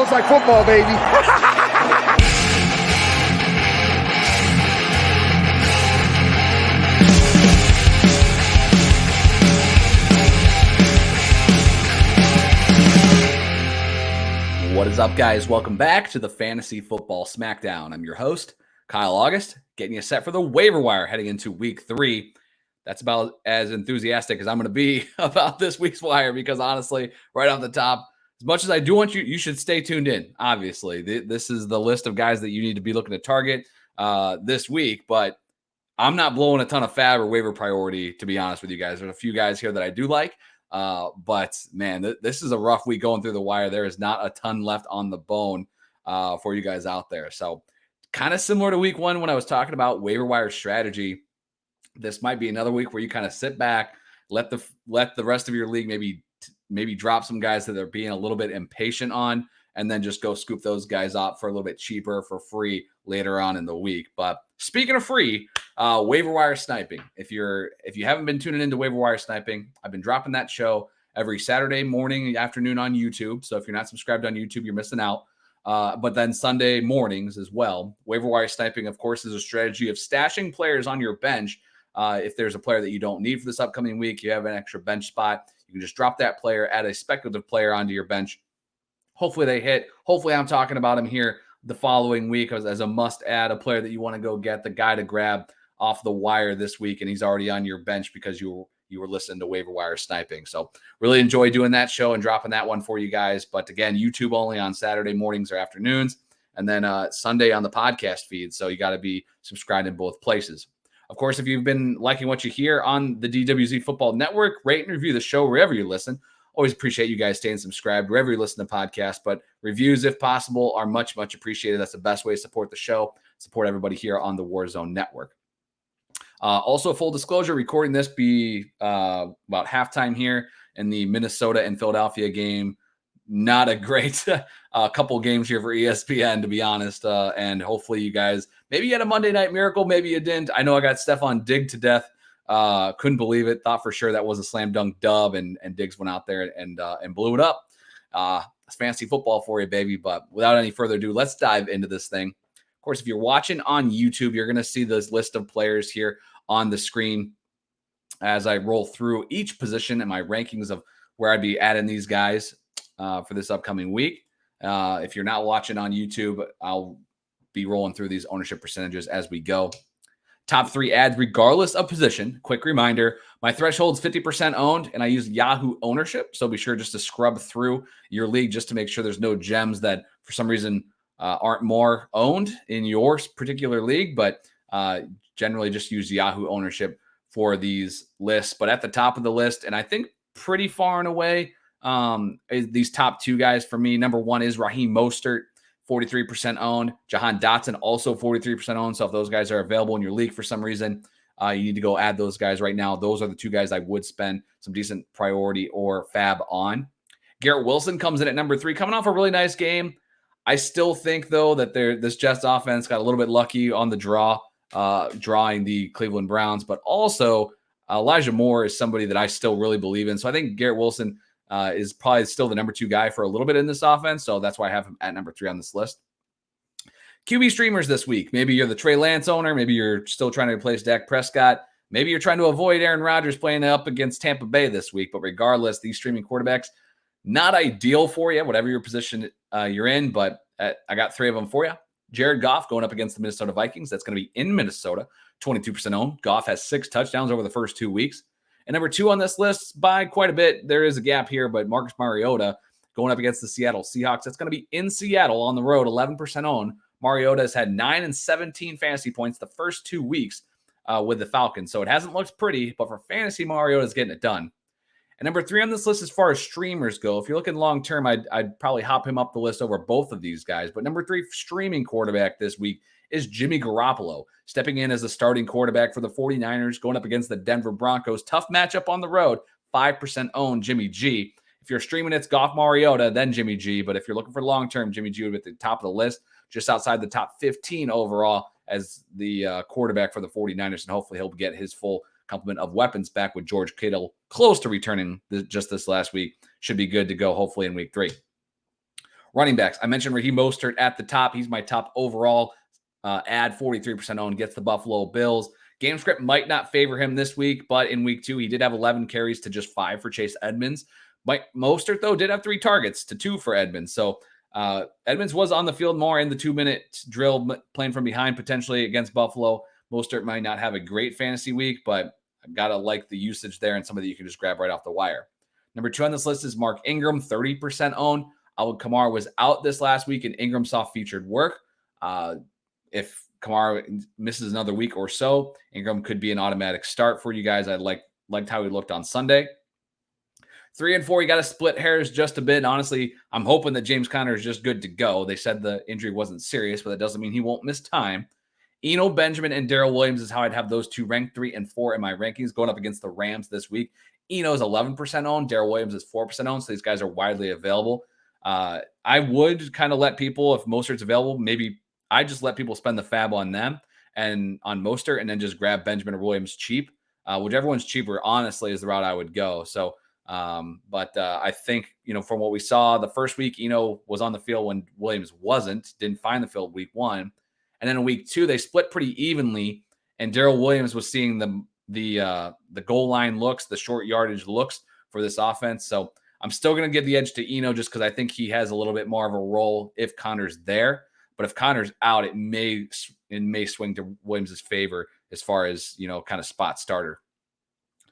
Smells like football, baby. What is up, guys? Welcome back to the Fantasy Football Smackdown. I'm your host, Kyle August, getting you set for the waiver wire heading into week 3. That's about as enthusiastic as I'm going to be about this week's wire because honestly, right off the top, as much as I do want you should stay tuned in. Obviously, this is the list of guys that you need to be looking to target this week, but I'm not blowing a ton of fab or waiver priority, to be honest with you guys. There's a few guys here that I do like. But man, this is a rough week going through the wire. There is not a ton left on the bone for you guys out there. So kind of similar to week 1 when I was talking about waiver wire strategy. This might be another week where you kind of sit back, let the rest of your league maybe drop some guys that they're being a little bit impatient on, and then just go scoop those guys up for a little bit cheaper for free later on in the week. But speaking of free, waiver wire sniping. If you haven't been tuning into waiver wire sniping, I've been dropping that show every Saturday morning, afternoon on YouTube. So if you're not subscribed on YouTube, you're missing out. But then Sunday mornings as well. Waiver wire sniping, of course, is a strategy of stashing players on your bench. If there's a player that you don't need for this upcoming week, you have an extra bench spot, you can just drop that player, add a speculative player onto your bench. Hopefully they hit. Hopefully I'm talking about him here the following week as a must-add, a player that you want to go get, the guy to grab off the wire this week, and he's already on your bench because you were listening to waiver wire sniping. So really enjoy doing that show and dropping that one for you guys. But again, YouTube only on Saturday mornings or afternoons, and then Sunday on the podcast feed. So you got to be subscribed in both places. Of course, if you've been liking what you hear on the DWZ Football Network, rate and review the show wherever you listen. Always appreciate you guys staying subscribed wherever you listen to podcasts, but reviews, if possible, are much, much appreciated. That's the best way to support the show, support everybody here on the Warzone Network. Also, full disclosure, recording this be about halftime here in the Minnesota and Philadelphia game. Not a great couple games here for ESPN, to be honest. And hopefully you guys, maybe you had a Monday Night Miracle, maybe you didn't. I know I got Stephon Diggs to death. Couldn't believe it. Thought for sure that was a slam dunk dub, and Diggs went out there and blew it up. It's fantasy football for you, baby. But without any further ado, let's dive into this thing. Of course, if you're watching on YouTube, you're going to see this list of players here on the screen as I roll through each position and my rankings of where I'd be adding these guys for this upcoming week. If you're not watching on YouTube, I'll be rolling through these ownership percentages as we go. Top 3 ads, regardless of position. Quick reminder, my threshold's 50% owned, and I use Yahoo ownership. So be sure just to scrub through your league just to make sure there's no gems that for some reason aren't more owned in your particular league. But generally just use Yahoo ownership for these lists. But at the top of the list, and I think pretty far and away, these top 2 guys for me, number 1 is Raheem Mostert, 43% owned. Jahan Dotson, also 43% owned. So if those guys are available in your league for some reason, you need to go add those guys right now. Those are the 2 guys I would spend some decent priority or fab on. Garrett Wilson comes in at number 3, coming off a really nice game. I still think, though, that this Jets offense got a little bit lucky on the drawing the Cleveland Browns, but also Elijah Moore is somebody that I still really believe in. So I think Garrett Wilson is probably still the number 2 guy for a little bit in this offense. So that's why I have him at number 3 on this list. QB streamers this week. Maybe you're the Trey Lance owner. Maybe you're still trying to replace Dak Prescott. Maybe you're trying to avoid Aaron Rodgers playing up against Tampa Bay this week. But regardless, these streaming quarterbacks, not ideal for you, whatever your position you're in. But I got 3 of them for you. Jared Goff going up against the Minnesota Vikings. That's going to be in Minnesota, 22% owned. Goff has 6 touchdowns over the first 2 weeks. And number 2 on this list by quite a bit. There is a gap here, but Marcus Mariota going up against the Seattle Seahawks. That's going to be in Seattle on the road, 11% owned. Mariota has had 9 and 17 fantasy points the first 2 weeks with the Falcons. So it hasn't looked pretty, but for fantasy, Mariota's getting it done. And number 3 on this list, as far as streamers go, if you're looking long-term, I'd probably hop him up the list over both of these guys. But number 3 streaming quarterback this week is Jimmy Garoppolo, stepping in as the starting quarterback for the 49ers, going up against the Denver Broncos. Tough matchup on the road, 5% owned Jimmy G. If you're streaming, it's Goff, Mariota, then Jimmy G. But if you're looking for long-term, Jimmy G would be at the top of the list, just outside the top 15 overall as the quarterback for the 49ers. And hopefully he'll get his full complement of weapons back with George Kittle close to returning just this last week. Should be good to go, hopefully, in week 3. Running backs, I mentioned Raheem Mostert at the top. He's my top overall ad, 43% owned, gets the Buffalo Bills. Game script might not favor him this week, but in week 2, he did have 11 carries to just 5 for Chase Edmonds. Mostert, though, did have 3 targets to 2 for Edmonds. So Edmonds was on the field more in the 2-minute drill, playing from behind potentially against Buffalo. Mostert might not have a great fantasy week, but I've got to like the usage there and somebody you can just grab right off the wire. Number 2 on this list is Mark Ingram, 30% owned. Alvin Kamara was out this last week, and Ingram saw featured work. If Kamara misses another week or so, Ingram could be an automatic start for you guys. I liked how he looked on Sunday. 3 and 4, you got to split hairs just a bit. Honestly, I'm hoping that James Conner is just good to go. They said the injury wasn't serious, but that doesn't mean he won't miss time. Eno Benjamin and Darrell Williams is how I'd have those two ranked 3 and 4 in my rankings going up against the Rams this week. Eno is 11% owned. Darrell Williams is 4% owned. So these guys are widely available. I would kind of let people, if Mostert's available, maybe I just let people spend the fab on them and on Mostert and then just grab Benjamin or Williams cheap. Whichever one's cheaper, honestly, is the route I would go. So, but I think, from what we saw the first week, Eno was on the field when Williams didn't find the field week 1. And then in week 2, they split pretty evenly. And Darrell Williams was seeing the goal line looks, the short yardage looks for this offense. So I'm still going to give the edge to Eno just because I think he has a little bit more of a role if Connor's there. But if Connor's out, it may swing to Williams' favor as far as, kind of spot starter.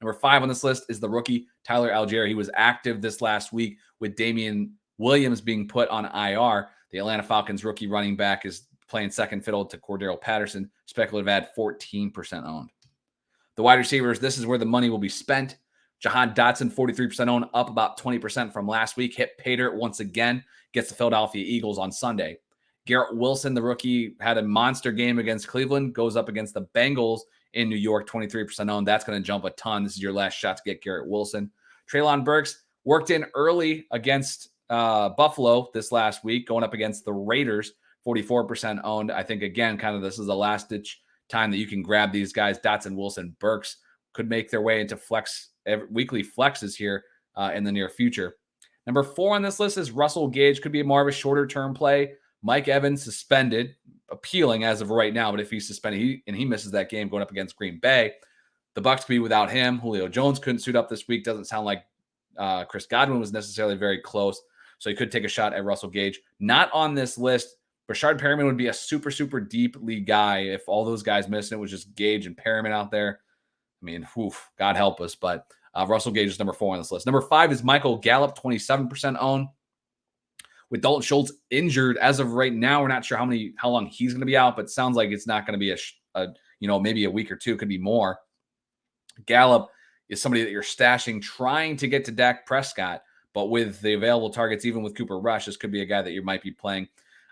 Number 5 on this list is the rookie Tyler Algeria. He was active this last week with Damian Williams being put on IR. The Atlanta Falcons rookie running back is playing second fiddle to Cordero Patterson. Speculative ad, 14% owned. The wide receivers, this is where the money will be spent. Jahan Dotson, 43% owned, up about 20% from last week. Hit pay dirt once again, gets the Philadelphia Eagles on Sunday. Garrett Wilson, the rookie, had a monster game against Cleveland, goes up against the Bengals in New York, 23% owned. That's going to jump a ton. This is your last shot to get Garrett Wilson. Treylon Burks worked in early against Buffalo this last week, going up against the Raiders, 44% owned. I think, again, kind of this is the last-ditch time that you can grab these guys. Dotson, Wilson, Burks could make their way into weekly flexes here in the near future. Number 4 on this list is Russell Gage. Could be more of a shorter-term play. Mike Evans suspended, appealing as of right now, but if he's suspended and he misses that game going up against Green Bay, the Bucs could be without him. Julio Jones couldn't suit up this week. Doesn't sound like Chris Godwin was necessarily very close, so he could take a shot at Russell Gage. Not on this list. Rashard Perriman would be a super, super deep league guy if all those guys missed and it was just Gage and Perriman out there. I mean, God help us, but Russell Gage is number 4 on this list. Number 5 is Michael Gallup, 27% owned. With Dalton Schultz injured as of right now, we're not sure how long he's going to be out, but it sounds like it's not going to be maybe a week or 2, could be more. Gallup is somebody that you're stashing, trying to get to Dak Prescott, but with the available targets, even with Cooper Rush, this could be a guy that you might be playing.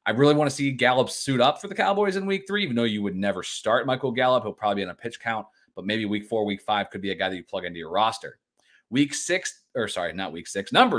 I really want to see Gallup suit up for the Cowboys in week 3, even though you would never start Michael Gallup. He'll probably be in a pitch count, but maybe week 4, week 5 could be a guy that you plug into your roster. Number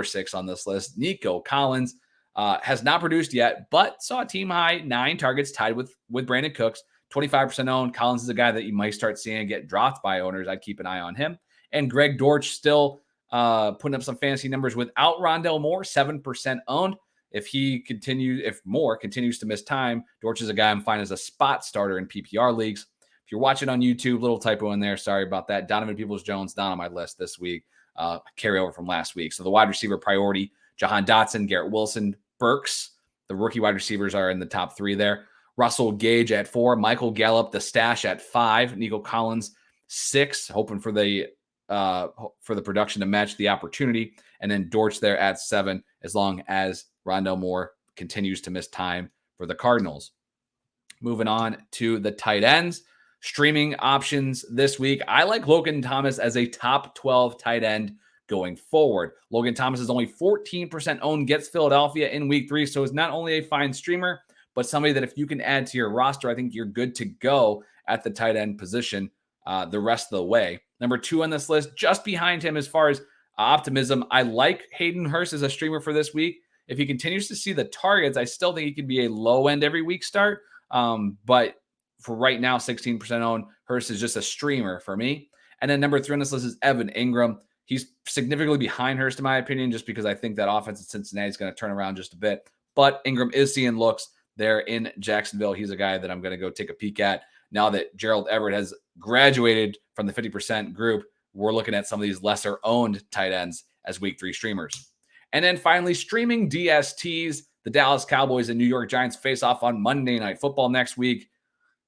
6 on this list, Nico Collins. Has not produced yet, but saw a team high 9 targets tied with Brandon Cooks, 25% owned. Collins is a guy that you might start seeing get dropped by owners. I'd keep an eye on him. And Greg Dortch still putting up some fantasy numbers without Rondale Moore, 7% owned. If Moore continues to miss time, Dortch is a guy I'm fine as a spot starter in PPR leagues. If you're watching on YouTube, little typo in there. Sorry about that. Donovan Peoples-Jones not on my list this week. Carryover from last week. So the wide receiver priority, Jahan Dotson, Garrett Wilson, Burks. The rookie wide receivers are in the top 3 there. Russell Gage at 4, Michael Gallup, the stash at 5, Nico Collins 6, hoping for the production to match the opportunity, and then Dortch there at 7, as long as Rondale Moore continues to miss time for the Cardinals. Moving on to the tight ends. Streaming options this week. I like Logan Thomas as a top 12 tight end going forward. Logan Thomas is only 14% owned, gets Philadelphia in week 3, so is not only a fine streamer, but somebody that if you can add to your roster, I think you're good to go at the tight end position the rest of the way. Number 2 on this list, just behind him as far as optimism, I like Hayden Hurst as a streamer for this week. If he continues to see the targets, I still think he could be a low-end every week start, but for right now, 16% owned, Hurst is just a streamer for me. And then number 3 on this list is Evan Ingram. He's significantly behind Hurst, in my opinion, just because I think that offense at Cincinnati is going to turn around just a bit. but Ingram is seeing looks there in Jacksonville. He's a guy that I'm going to go take a peek at now that Gerald Everett has graduated from the 50% group. We're looking at some of these lesser owned tight ends as week 3 streamers. And then finally, streaming DSTs, the Dallas Cowboys and New York Giants face off on Monday Night Football next week.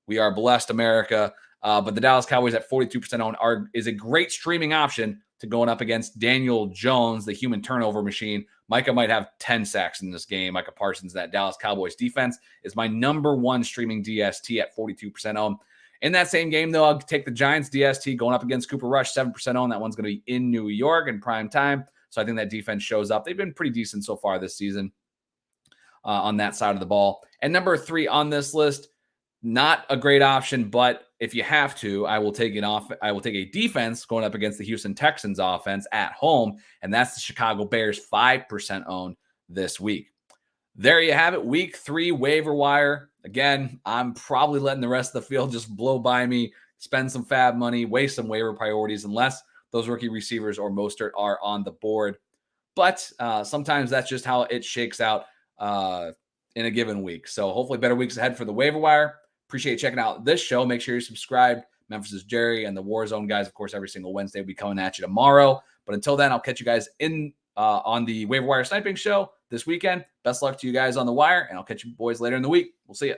We are blessed, America. But the Dallas Cowboys at 42% owned is a great streaming option to going up against Daniel Jones, the human turnover machine. Micah might have 10 sacks in this game. Micah Parsons, that Dallas Cowboys defense, is my number 1 streaming DST at 42% owned. In that same game, though, I'll take the Giants DST going up against Cooper Rush, 7% owned. That one's going to be in New York in prime time. So I think that defense shows up. They've been pretty decent so far this season on that side of the ball. And number 3 on this list, not a great option, but if you have to, I will take a defense going up against the Houston Texans offense at home, and that's the Chicago Bears, 5% owned this week. There you have it, week 3 waiver wire. Again, I'm probably letting the rest of the field just blow by me, spend some fab money, waste some waiver priorities, unless those rookie receivers or Mostert are on the board. But sometimes that's just how it shakes out in a given week. So hopefully better weeks ahead for the waiver wire. Appreciate you checking out this show. Make sure you're subscribed. Memphis' Jerry and the Warzone guys, of course, every single Wednesday will be coming at you tomorrow. But until then, I'll catch you guys on the Waiver Wire Sniping show this weekend. Best luck to you guys on the wire, and I'll catch you boys later in the week. We'll see you.